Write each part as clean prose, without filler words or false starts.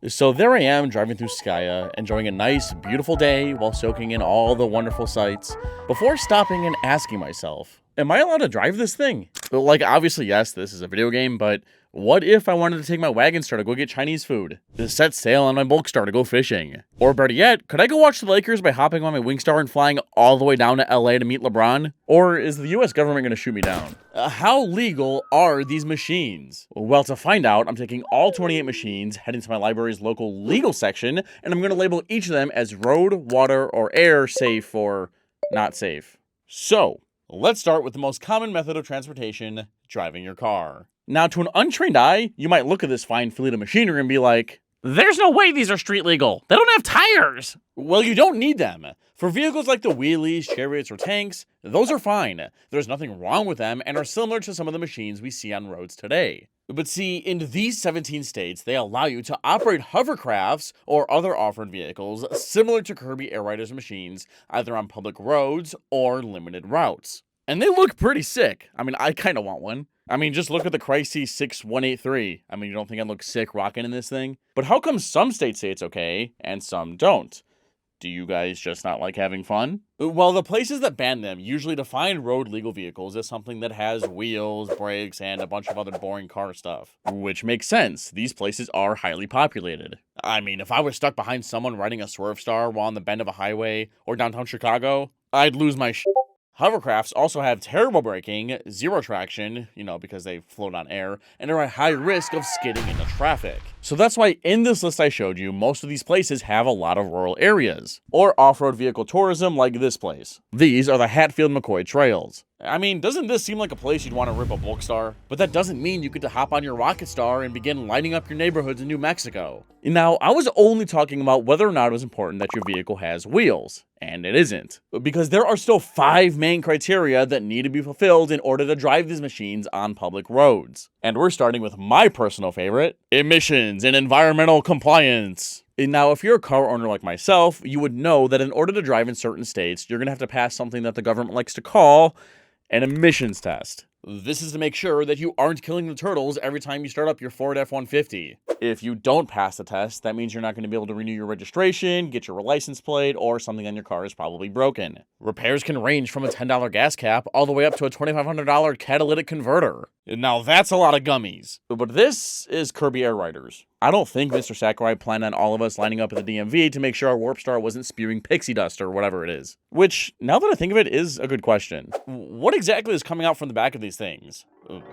So there I am driving through Skya, enjoying a nice, beautiful day while soaking in all the wonderful sights, before stopping and asking myself, am I allowed to drive this thing? Like, obviously, yes, this is a video game, but what if I wanted to take my wagon star to go get Chinese food? To set sail on my bulk star to go fishing? Or better yet, could I go watch the Lakers by hopping on my wing star and flying all the way down to LA to meet LeBron? Or is the US government going to shoot me down? How legal are these machines? Well, to find out, I'm taking all 28 machines, heading to my library's local legal section, and I'm going to label each of them as road, water, or air safe or not safe. So, let's start with the most common method of transportation, driving your car. Now, to an untrained eye, you might look at this fine fleet of machinery and be like, there's no way these are street legal. They don't have tires. Well, you don't need them. For vehicles like the wheelies, chariots, or tanks, those are fine. There's nothing wrong with them and are similar to some of the machines we see on roads today. But see, in these 17 states, they allow you to operate hovercrafts or other off-road vehicles similar to Kirby Air Riders machines, either on public roads or limited routes. And they look pretty sick. I mean, I kind of want one. I mean, just look at the Crisis 6183. I mean, you don't think I'd look sick rocking in this thing? But how come some states say it's okay, and some don't? Do you guys just not like having fun? Well, the places that ban them usually define road legal vehicles as something that has wheels, brakes, and a bunch of other boring car stuff. Which makes sense. These places are highly populated. I mean, if I was stuck behind someone riding a Swerve Star while on the bend of a highway or downtown Chicago, I'd lose my shit. Hovercrafts also have terrible braking, zero traction, because they float on air, and are at high risk of skidding into traffic. So that's why in this list I showed you, most of these places have a lot of rural areas, or off-road vehicle tourism like this place. These are the Hatfield-McCoy Trails. I mean, doesn't this seem like a place you'd want to rip a bulk star? But that doesn't mean you get to hop on your rocket star and begin lighting up your neighborhoods in New Mexico. Now, I was only talking about whether or not it was important that your vehicle has wheels, and it isn't. Because there are still 5 main criteria that need to be fulfilled in order to drive these machines on public roads. And we're starting with my personal favorite, emissions and environmental compliance. Now, if you're a car owner like myself, you would know that in order to drive in certain states, you're going to have to pass something that the government likes to call an emissions test. This is to make sure that you aren't killing the turtles every time you start up your Ford F-150. If you don't pass the test, that means you're not going to be able to renew your registration, get your license plate, or something on your car is probably broken. Repairs can range from a $10 gas cap all the way up to a $2,500 catalytic converter. Now that's a lot of gummies. But this is Kirby Air Riders. I don't think Mr. Sakurai planned on all of us lining up at the DMV to make sure our warp star wasn't spewing pixie dust or whatever it is. Which, now that I think of it, is a good question. What exactly is coming out from the back of these things?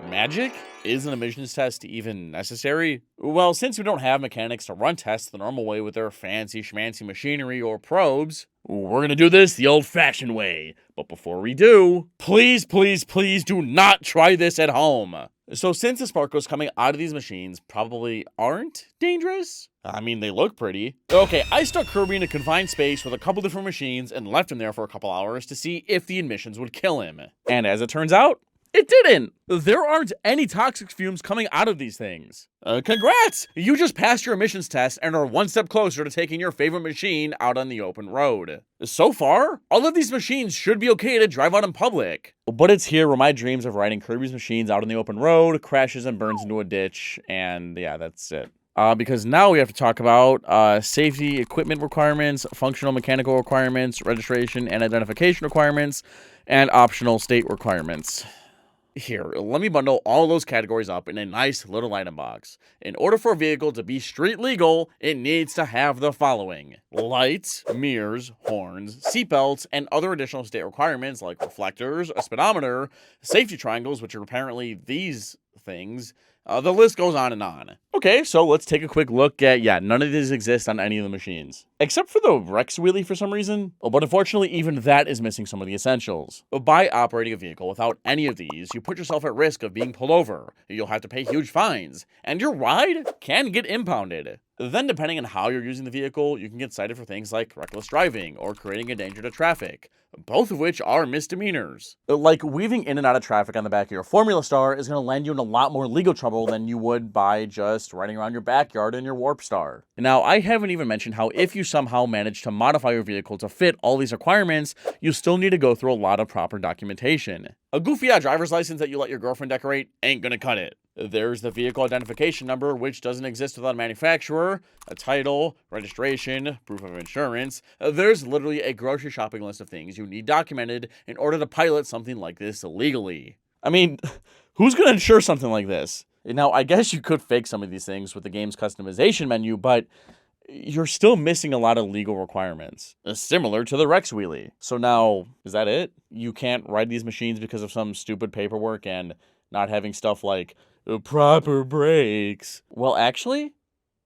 Magic? Is an emissions test even necessary? Well, since we don't have mechanics to run tests the normal way with their fancy schmancy machinery or probes, we're gonna do this the old-fashioned way. But before we do, please, please, please do not try this at home. So since the sparkles coming out of these machines probably aren't dangerous, I mean, they look pretty. Okay, I stuck Kirby in a confined space with a couple different machines and left him there for a couple hours to see if the emissions would kill him. And as it turns out, it didn't! There aren't any toxic fumes coming out of these things. Congrats! You just passed your emissions test and are one step closer to taking your favorite machine out on the open road. So far, all of these machines should be okay to drive out in public. But it's here where my dreams of riding Kirby's machines out on the open road crashes and burns into a ditch, and yeah, that's it. Because now we have to talk about safety equipment requirements, functional mechanical requirements, registration and identification requirements, and optional state requirements. Here, let me bundle all those categories up in a nice little item box. In order for a vehicle to be street legal, it needs to have the following: lights, mirrors, horns, seatbelts, and other additional state requirements like reflectors, a speedometer, safety triangles, which are apparently these things. The list goes on and on. Okay, so let's take a quick look at, none of these exist on any of the machines. Except for the Rex wheelie for some reason. But unfortunately, even that is missing some of the essentials. By operating a vehicle without any of these, you put yourself at risk of being pulled over. You'll have to pay huge fines, and your ride can get impounded. Then, depending on how you're using the vehicle, you can get cited for things like reckless driving or creating a danger to traffic, both of which are misdemeanors. Like, weaving in and out of traffic on the back of your Formula Star is going to land you in a lot more legal trouble than you would by just riding around your backyard in your Warp Star. Now, I haven't even mentioned how if you somehow manage to modify your vehicle to fit all these requirements, you still need to go through a lot of proper documentation. A goofy-ass driver's license that you let your girlfriend decorate ain't gonna cut it. There's the vehicle identification number, which doesn't exist without a manufacturer, a title, registration, proof of insurance. There's literally a grocery shopping list of things you need documented in order to pilot something like this legally. I mean, who's going to insure something like this? Now, I guess you could fake some of these things with the game's customization menu, but you're still missing a lot of legal requirements, similar to the Rex Wheelie. So now, is that it? You can't ride these machines because of some stupid paperwork and not having stuff like proper brakes. Well, actually,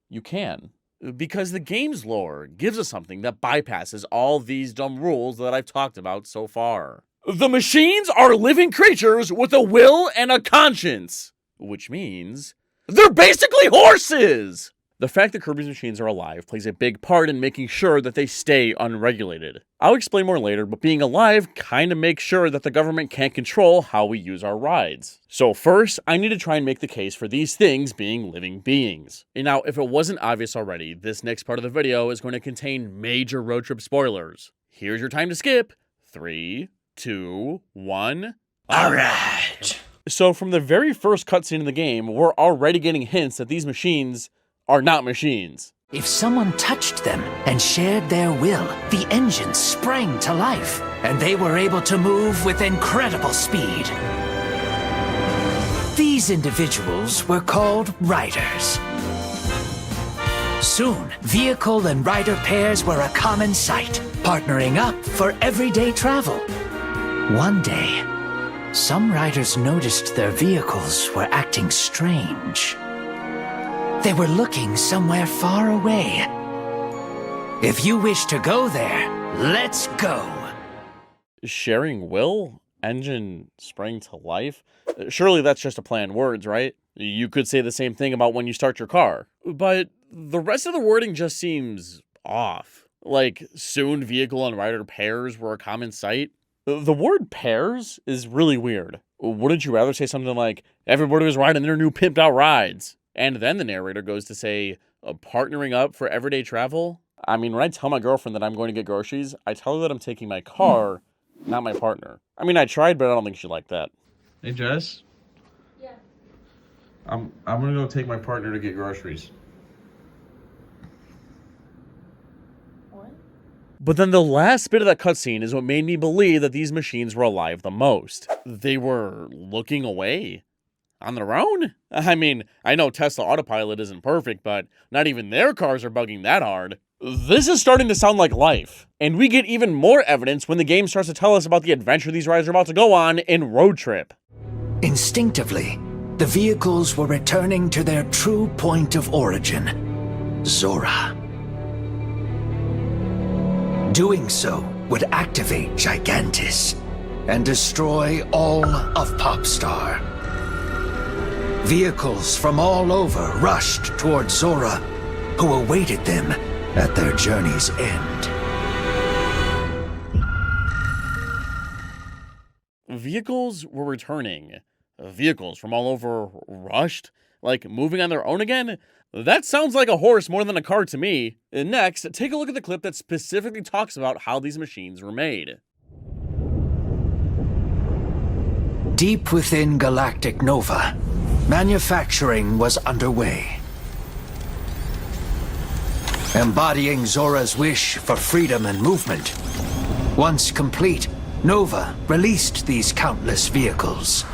you can. Because the game's lore gives us something that bypasses all these dumb rules that I've talked about so far. The machines are living creatures with a will and a conscience, which means they're basically horses! The fact that Kirby's machines are alive plays a big part in making sure that they stay unregulated. I'll explain more later, but being alive kind of makes sure that the government can't control how we use our rides. So first, I need to try and make the case for these things being living beings. And now, if it wasn't obvious already, this next part of the video is going to contain major road trip spoilers. Here's your time to skip. 3, 2, 1. Alright! So from the very first cutscene in the game, we're already getting hints that these machines are not machines. If someone touched them and shared their will, the engines sprang to life, and they were able to move with incredible speed. These individuals were called riders. Soon, vehicle and rider pairs were a common sight, partnering up for everyday travel. One day, some riders noticed their vehicles were acting strange. They were looking somewhere far away. If you wish to go there, let's go. Sharing will? Engine sprang to life? Surely that's just a play on words, right? You could say the same thing about when you start your car. But the rest of the wording just seems off. Like, soon vehicle and rider pairs were a common sight. The word pairs is really weird. Wouldn't you rather say something like, everybody was riding their new pimped out rides? And then the narrator goes to say, partnering up for everyday travel? I mean, when I tell my girlfriend that I'm going to get groceries, I tell her that I'm taking my car, not my partner. I mean, I tried, but I don't think she liked that. Hey, Jess? Yeah. I'm going to go take my partner to get groceries. What? But then the last bit of that cutscene is what made me believe that these machines were alive the most. They were looking away. On their own? I mean, I know Tesla Autopilot isn't perfect, but not even their cars are bugging that hard. This is starting to sound like life. And we get even more evidence when the game starts to tell us about the adventure these riders are about to go on in Road Trip. Instinctively, the vehicles were returning to their true point of origin, Zora. Doing so would activate Gigantis and destroy all of Popstar. Vehicles from all over rushed toward Zora, who awaited them at their journey's end. Vehicles were returning. Vehicles from all over rushed? Like moving on their own again? That sounds like a horse more than a car to me. And next, take a look at the clip that specifically talks about how these machines were made. Deep within Galactic Nova, manufacturing was underway. Embodying Zora's wish for freedom and movement. Once complete, Nova released these countless vehicles.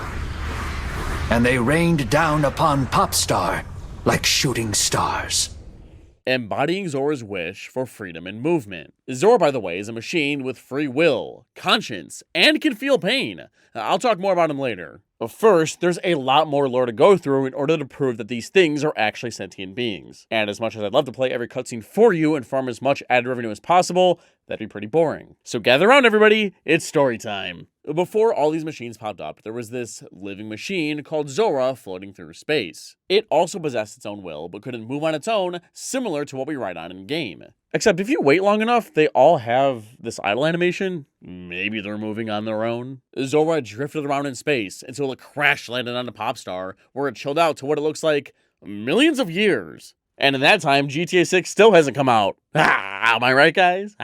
And they rained down upon Popstar like shooting stars. Embodying Zora's wish for freedom and movement. Zora, by the way, is a machine with free will, conscience, and can feel pain. I'll talk more about him later. But first, there's a lot more lore to go through in order to prove that these things are actually sentient beings. And as much as I'd love to play every cutscene for you and farm as much ad revenue as possible, that'd be pretty boring. So gather around, everybody, it's story time. Before all these machines popped up, there was this living machine called Zora floating through space. It also possessed its own will, but couldn't move on its own, similar to what we ride on in-game. Except if you wait long enough, they all have this idle animation. Maybe they're moving on their own. Zora drifted around in space until it crash landed on the Popstar, where it chilled out to what it looks like millions of years. And in that time, GTA 6 still hasn't come out. Am I right, guys?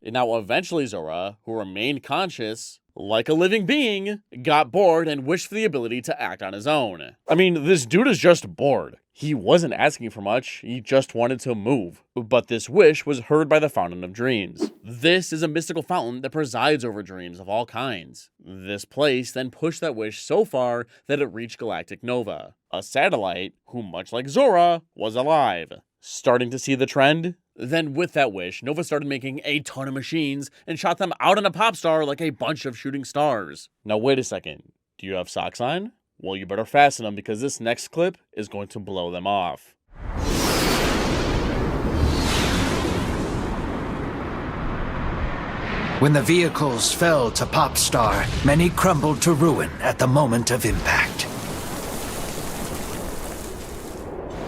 And now eventually Zora, who remained conscious, like a living being, got bored and wished for the ability to act on his own. I mean, this dude is just bored. He wasn't asking for much, he just wanted to move. But this wish was heard by the Fountain of Dreams. This is a mystical fountain that presides over dreams of all kinds. This place then pushed that wish so far that it reached Galactic Nova, a satellite who, much like Zora, was alive. Starting to see the trend? Then with that wish, Nova started making a ton of machines and shot them out on a pop star like a bunch of shooting stars. Now wait a second, do you have socks on? Well, you better fasten them because this next clip is going to blow them off. When the vehicles fell to Popstar, many crumbled to ruin at the moment of impact.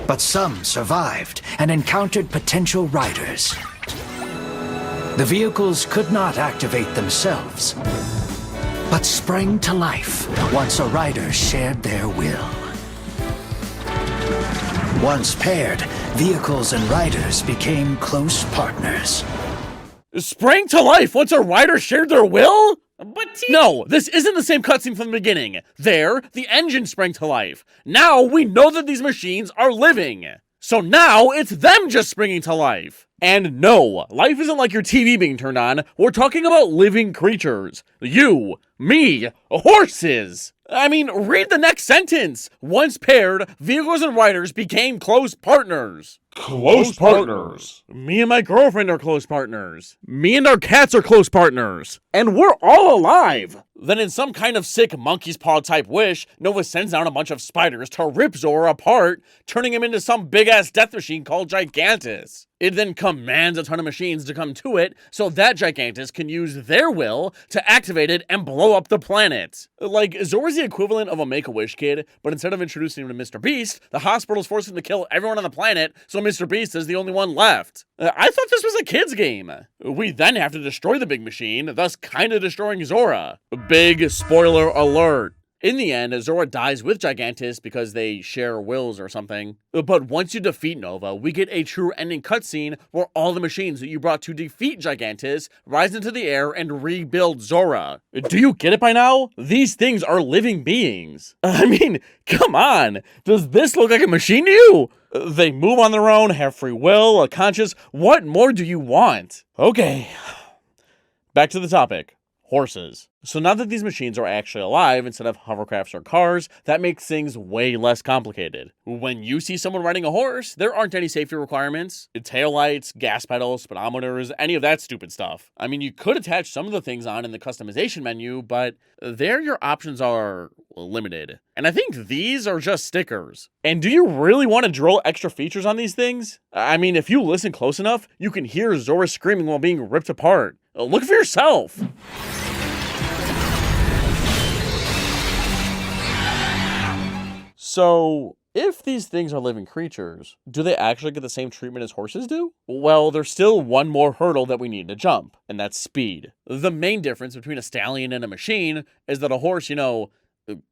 But some survived and encountered potential riders. The vehicles could not activate themselves, but sprang to life once a rider shared their will. Once paired, vehicles and riders became close partners. Sprang to life once a rider shared their will? But no, this isn't the same cutscene from the beginning. There, the engine sprang to life. Now we know that these machines are living. So now it's them just springing to life. And no, life isn't like your TV being turned on. We're talking about living creatures. You, me, horses. I mean, read the next sentence. Once paired, vehicles and riders became close partners. Close partners. Me and my girlfriend are close partners. Me and our cats are close partners. And we're all alive. Then in some kind of sick monkey's paw type wish, Nova sends down a bunch of spiders to rip Zora apart, turning him into some big-ass death machine called Gigantus. It then commands a ton of machines to come to it so that Gigantus can use their will to activate it and blow up the planet. Like, Zora's the equivalent of a Make-A-Wish kid, but instead of introducing him to Mr. Beast, the hospital's forced him to kill everyone on the planet, so Mr. Beast is the only one left. I thought this was a kid's game. We then have to destroy the big machine, thus kinda destroying Zora. Big spoiler alert. In the end, Zora dies with Gigantus because they share wills or something. But once you defeat Nova, we get a true ending cutscene where all the machines that you brought to defeat Gigantus rise into the air and rebuild Zora. Do you get it by now? These things are living beings. I mean, come on. Does this look like a machine to you? They move on their own, have free will, a conscience. What more do you want? Okay. Back to the topic. Horses. So now that these machines are actually alive instead of hovercrafts or cars, that makes things way less complicated. When you see someone riding a horse, there aren't any safety requirements. Taillights, gas pedals, speedometers, any of that stupid stuff. I mean, you could attach some of the things on in the customization menu, but there your options are limited. And I think these are just stickers. And do you really want to drill extra features on these things? I mean, if you listen close enough, you can hear Zora screaming while being ripped apart. Look for yourself. So, if these things are living creatures, do they actually get the same treatment as horses do? Well, there's still one more hurdle that we need to jump, and that's speed. The main difference between a stallion and a machine is that a horse,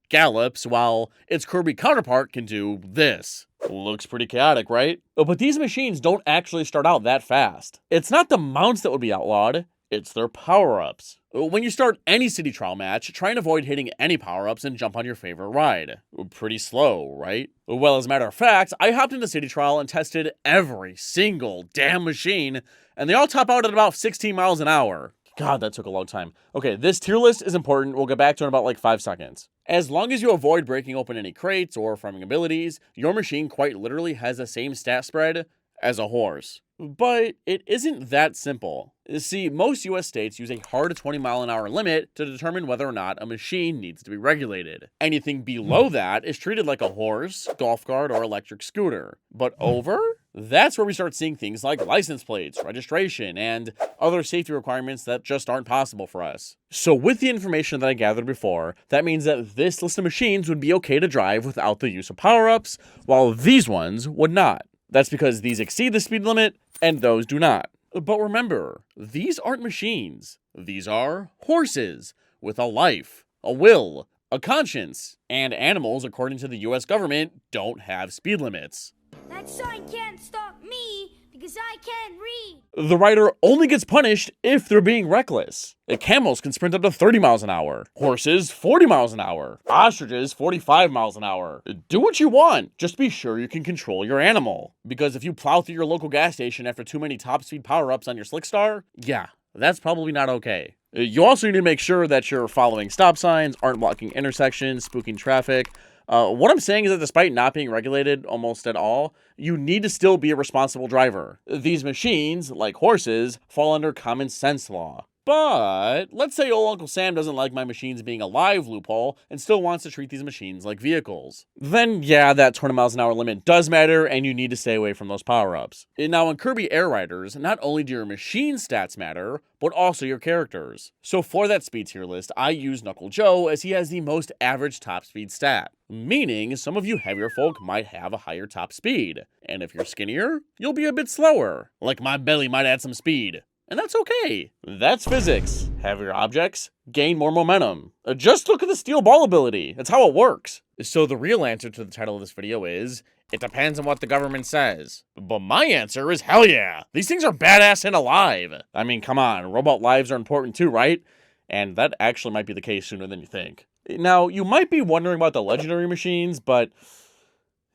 gallops, while its Kirby counterpart can do this. Looks pretty chaotic, right? But these machines don't actually start out that fast. It's not the mounts that would be outlawed, it's their power-ups. When you start any city trial match, try and avoid hitting any power-ups and jump on your favorite ride. Pretty slow, right? Well, as a matter of fact, I hopped into city trial and tested every single damn machine, and they all top out at about 16 miles an hour. God, that took a long time. Okay, this tier list is important. We'll get back to it in about 5 seconds. As long as you avoid breaking open any crates or farming abilities, your machine quite literally has the same stat spread as a horse. But it isn't that simple. See, most US states use a hard 20-mile-an-hour limit to determine whether or not a machine needs to be regulated. Anything below that is treated like a horse, golf cart, or electric scooter. But over? That's where we start seeing things like license plates, registration, and other safety requirements that just aren't possible for us. So with the information that I gathered before, that means that this list of machines would be okay to drive without the use of power-ups, while these ones would not. That's because these exceed the speed limit, and those do not. But remember, these aren't machines. These are horses, with a life, a will, a conscience, and animals, according to the US government, don't have speed limits. That sign can't stop me, because 'cause I can't read. The rider only gets punished if they're being reckless. Camels can sprint up to 30 miles an hour. Horses, 40 miles an hour. Ostriches, 45 miles an hour. Do what you want. Just be sure you can control your animal. Because if you plow through your local gas station after too many top speed power-ups on your Slickstar, yeah, that's probably not okay. You also need to make sure that you're following stop signs, aren't blocking intersections, spooking traffic. What I'm saying is that despite not being regulated almost at all, you need to still be a responsible driver. These machines, like horses, fall under common sense law. But let's say old Uncle Sam doesn't like my machines being a live loophole and still wants to treat these machines like vehicles. Then yeah, that 20 miles an hour limit does matter and you need to stay away from those power-ups. Now in Kirby Air Riders, not only do your machine stats matter, but also your characters. So for that speed tier list, I use Knuckle Joe as he has the most average top speed stat. Meaning some of you heavier folk might have a higher top speed. And if you're skinnier, you'll be a bit slower. Like my belly might add some speed. And that's okay. That's physics. Heavier objects gain more momentum. Just look at the steel ball ability. That's how it works. So the real answer to the title of this video is, it depends on what the government says. But my answer is hell yeah. These things are badass and alive. I mean, come on, robot lives are important too, right? And that actually might be the case sooner than you think. Now, you might be wondering about the legendary machines, but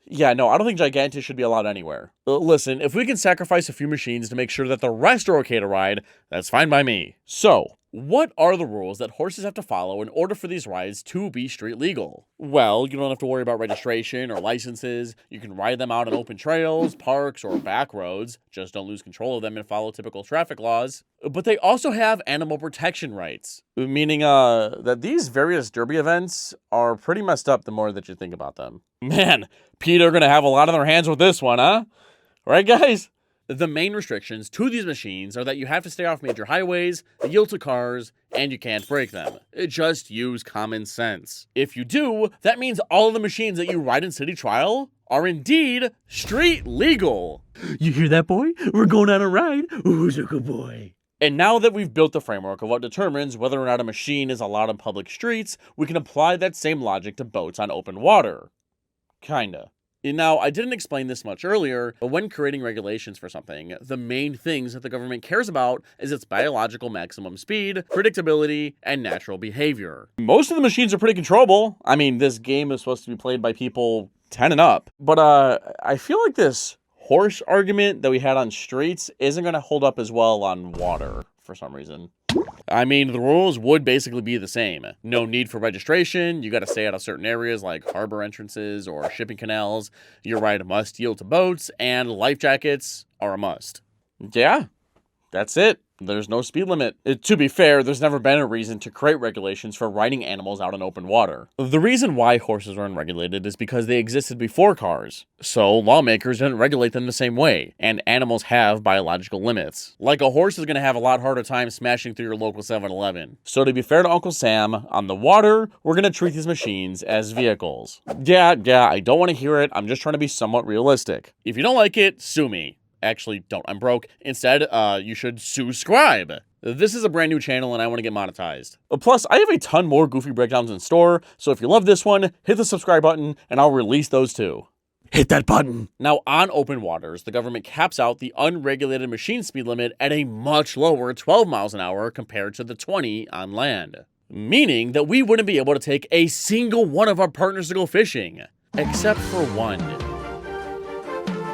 yeah, no, I don't think Gigantus should be allowed anywhere. Listen, if we can sacrifice a few machines to make sure that the rest are okay to ride, that's fine by me. So, what are the rules that horses have to follow in order for these rides to be street legal? Well, you don't have to worry about registration or licenses. You can ride them out on open trails, parks, or back roads. Just don't lose control of them and follow typical traffic laws. But they also have animal protection rights, meaning that these various derby events are pretty messed up the more that you think about them. Man, PETA are gonna have a lot on their hands with this one, huh? Right, guys? The main restrictions to these machines are that you have to stay off major highways, yield to cars, and you can't break them. Just use common sense. If you do, that means all of the machines that you ride in city trial are indeed street legal. You hear that, boy? We're going on a ride. Who's a good boy? And now that we've built the framework of what determines whether or not a machine is allowed on public streets, we can apply that same logic to boats on open water. Kinda. Now, I didn't explain this much earlier, but when creating regulations for something, the main things that the government cares about is its biological maximum speed, predictability, and natural behavior. Most of the machines are pretty controllable. I mean, this game is supposed to be played by people 10 and up. But I feel like this horse argument that we had on streets isn't going to hold up as well on water for some reason. I mean, the rules would basically be the same. No need for registration, you gotta stay out of certain areas like harbor entrances or shipping canals, your ride must yield to boats, and life jackets are a must. Yeah, that's it. There's no speed limit. To be fair, there's never been a reason to create regulations for riding animals out in open water. The reason why horses are unregulated is because they existed before cars. So lawmakers didn't regulate them the same way, and animals have biological limits. Like a horse is going to have a lot harder time smashing through your local 7-Eleven. So to be fair to Uncle Sam, on the water, we're going to treat these machines as vehicles. Yeah, I don't want to hear it. I'm just trying to be somewhat realistic. If you don't like it, sue me. Actually, don't. I'm broke. Instead, you should subscribe. This is a brand new channel and I want to get monetized. Plus, I have a ton more goofy breakdowns in store, so if you love this one, hit the subscribe button and I'll release those too. Hit that button. Now, on open waters, the government caps out the unregulated machine speed limit at a much lower 12 miles an hour compared to the 20 on land. Meaning that we wouldn't be able to take a single one of our partners to go fishing. Except for one.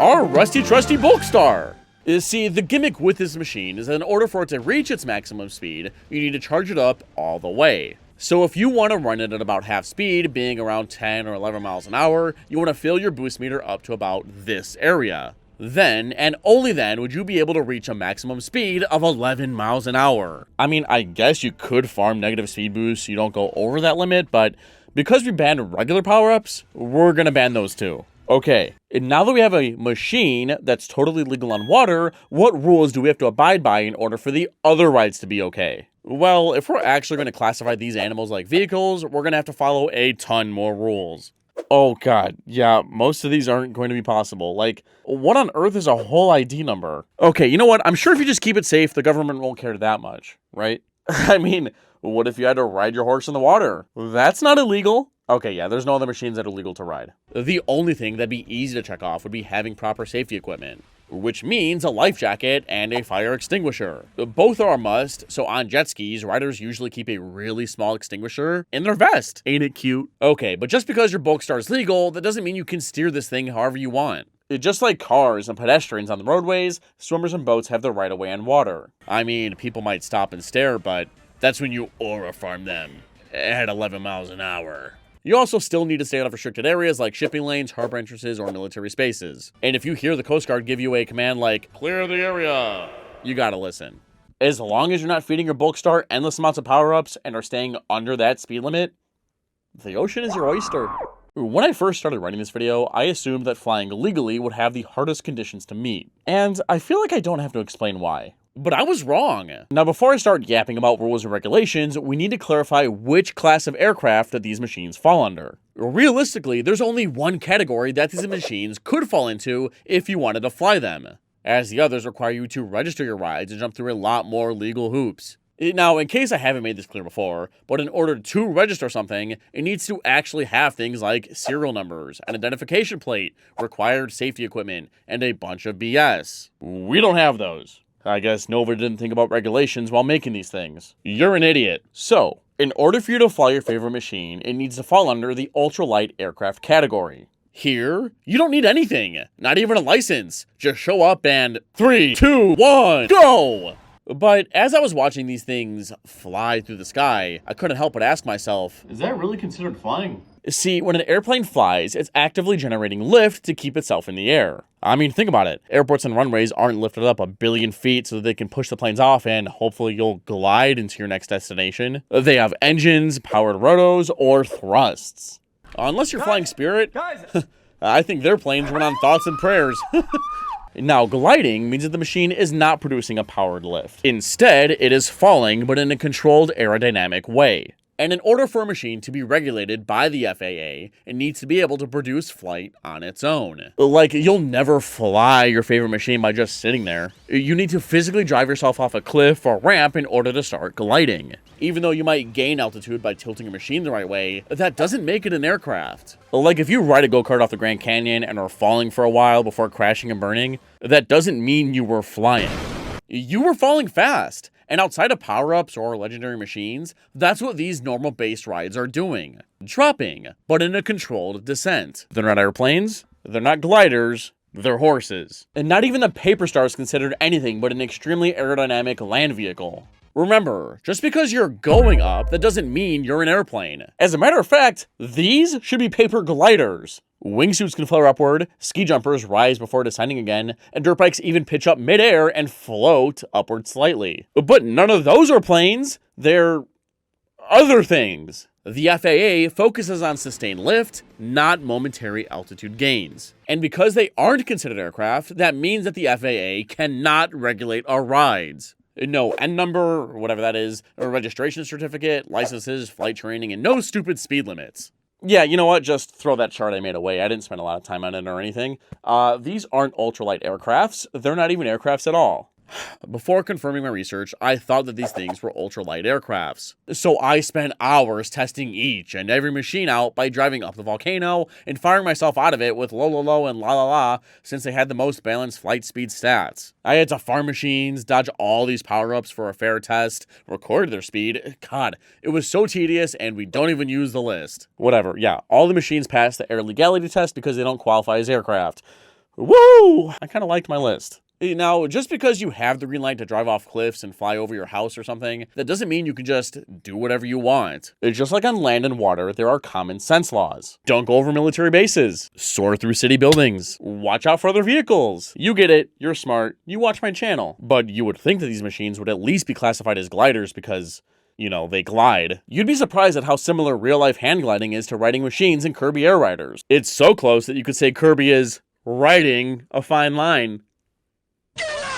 Our rusty trusty Bulkstar. See, the gimmick with this machine is that in order for it to reach its maximum speed, you need to charge it up all the way. So if you want to run it at about half speed, being around 10 or 11 miles an hour, you want to fill your boost meter up to about this area. Then, and only then, would you be able to reach a maximum speed of 11 miles an hour. I mean, I guess you could farm negative speed boosts so you don't go over that limit, but because we banned regular power-ups, we're gonna ban those too. Okay, and now that we have a machine that's totally legal on water, what rules do we have to abide by in order for the other rides to be okay? Well, if we're actually going to classify these animals like vehicles, we're going to have to follow a ton more rules. Oh god, yeah, most of these aren't going to be possible. Like, what on earth is a whole ID number? Okay, you know what? I'm sure if you just keep it safe, the government won't care that much, right? I mean, what if you had to ride your horse in the water? That's not illegal. Okay, yeah, there's no other machines that are legal to ride. The only thing that'd be easy to check off would be having proper safety equipment. which means a life jacket and a fire extinguisher. Both are a must, so on jet skis, riders usually keep a really small extinguisher in their vest. Ain't it cute? Okay, but just because your bulk star is legal, that doesn't mean you can steer this thing however you want. Just like cars and pedestrians on the roadways, swimmers and boats have the right of way on water. I mean, people might stop and stare, but that's when you aura farm them at 11 miles an hour. You also still need to stay out of restricted areas like shipping lanes, harbor entrances, or military spaces. And if you hear the Coast Guard give you a command like, "Clear the area," you gotta listen. As long as you're not feeding your bulk star endless amounts of power-ups and are staying under that speed limit, the ocean is your oyster. When I first started writing this video, I assumed that flying legally would have the hardest conditions to meet. And I feel like I don't have to explain why. But I was wrong. Now, before I start yapping about rules and regulations, we need to clarify which class of aircraft that these machines fall under. Realistically, there's only one category that these machines could fall into if you wanted to fly them, as the others require you to register your rides and jump through a lot more legal hoops. Now, in case I haven't made this clear before, but in order to register something, it needs to actually have things like serial numbers, an identification plate, required safety equipment, and a bunch of BS. We don't have those. I guess nobody didn't think about regulations while making these things. You're an idiot. So, in order for you to fly your favorite machine, it needs to fall under the ultralight aircraft category. Here, you don't need anything, not even a license. Just show up and 3, 2, 1, go! But as I was watching these things fly through the sky, I couldn't help but ask myself, is that really considered flying? See, when an airplane flies, it's actively generating lift to keep itself in the air. I mean, think about it. Airports and runways aren't lifted up a billion feet so that they can push the planes off and hopefully you'll glide into your next destination. They have engines, powered rotos, or thrusts. Unless you're flying Spirit, I think their planes run on thoughts and prayers. Now, gliding means that the machine is not producing a powered lift. Instead, it is falling, but in a controlled aerodynamic way. And in order for a machine to be regulated by the FAA, it needs to be able to produce flight on its own. Like, you'll never fly your favorite machine by just sitting there. You need to physically drive yourself off a cliff or ramp in order to start gliding. Even though you might gain altitude by tilting a machine the right way, that doesn't make it an aircraft. Like, if you ride a go-kart off the Grand Canyon and are falling for a while before crashing and burning, that doesn't mean you were flying. You were falling fast. And outside of power-ups or legendary machines, that's what these normal base rides are doing. Dropping, but in a controlled descent. They're not airplanes, they're not gliders, they're horses. And not even the Paper Star is considered anything but an extremely aerodynamic land vehicle. Remember, just because you're going up, that doesn't mean you're an airplane. As a matter of fact, these should be paper gliders. Wingsuits can flare upward, ski jumpers rise before descending again, and dirt bikes even pitch up midair and float upward slightly. But none of those are planes, they're other things. The FAA focuses on sustained lift, not momentary altitude gains. And because they aren't considered aircraft, that means that the FAA cannot regulate our rides. No N number, or whatever that is, a registration certificate, licenses, flight training, and no stupid speed limits. Yeah, you know what? Just throw that chart I made away. I didn't spend a lot of time on it or anything. These aren't ultralight aircrafts. They're not even aircrafts at all. Before confirming my research, I thought that these things were ultralight aircrafts. So I spent hours testing each and every machine out by driving up the volcano and firing myself out of it with low and la, since they had the most balanced flight speed stats. I had to farm machines, dodge all these power-ups for a fair test, record their speed. God, it was so tedious and we don't even use the list. Whatever, yeah, all the machines passed the air legality test because they don't qualify as aircraft. Woo! I kind of liked my list. Now, just because you have the green light to drive off cliffs and fly over your house or something, that doesn't mean you can just do whatever you want. It's just like on land and water, there are common sense laws. Don't go over military bases. Soar through city buildings. Watch out for other vehicles. You get it. You're smart. You watch my channel. But you would think that these machines would at least be classified as gliders because, you know, they glide. You'd be surprised at how similar real-life hand gliding is to riding machines in Kirby Air Riders. It's so close that you could say Kirby is riding a fine line.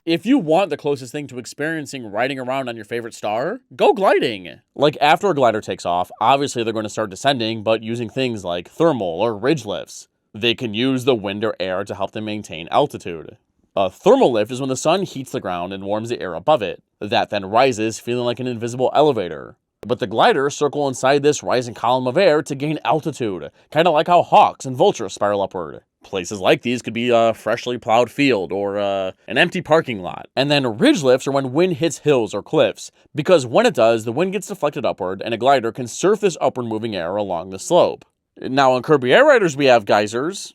If you want the closest thing to experiencing riding around on your favorite star, go gliding. Like after a glider takes off, obviously they're going to start descending, but using things like thermal or ridge lifts. They can use the wind or air to help them maintain altitude. A thermal lift is when the sun heats the ground and warms the air above it. That then rises, feeling like an invisible elevator. But the gliders circle inside this rising column of air to gain altitude, kind of like how hawks and vultures spiral upward. Places like these could be a freshly plowed field or an empty parking lot. And then ridge lifts are when wind hits hills or cliffs, because when it does, the wind gets deflected upward and a glider can surf this upward moving air along the slope. Now in Kirby Air Riders we have geysers.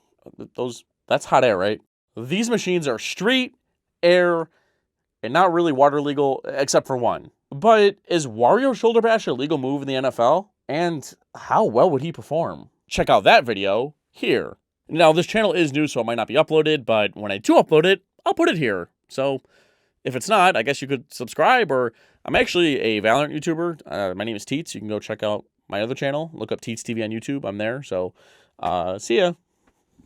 That's hot air, right? These machines are street, air, and not really water legal except for one. But is Wario Shoulder Bash a legal move in the NFL? And how well would he perform? Check out that video here. Now, this channel is new, so it might not be uploaded, but when I do upload it, I'll put it here. So if it's not, I guess you could subscribe, or I'm actually a Valorant YouTuber. My name is Teets. You can go check out my other channel. Look up Teets TV on YouTube. I'm there. So see ya.